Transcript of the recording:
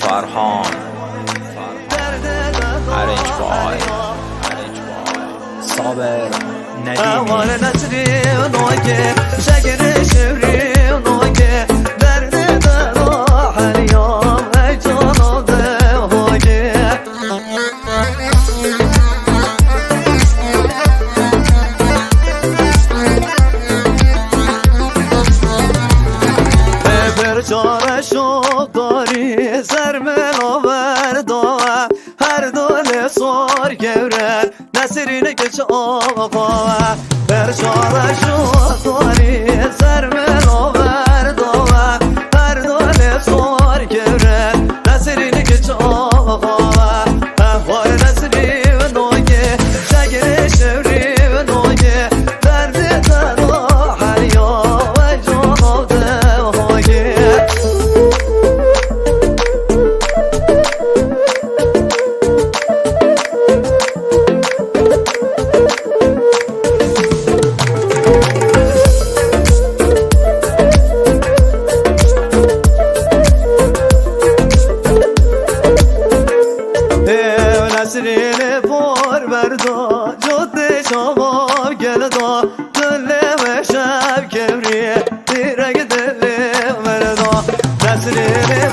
فرهان Arrange boy صابر چاره شو داری سر ملاور دوا هر دل سار گوره نسرینه که چه آقا بر چاره شو داری سر ملاور دوا هر دل سار گوره نسرینه که چه آقا وار نسری و نوگه شگر شوری و نوگه درد تنها حریا و جانو ده نسرین پر بردا جد شما گلدا دل و شب کبریه دیرگ دل مردا نسرین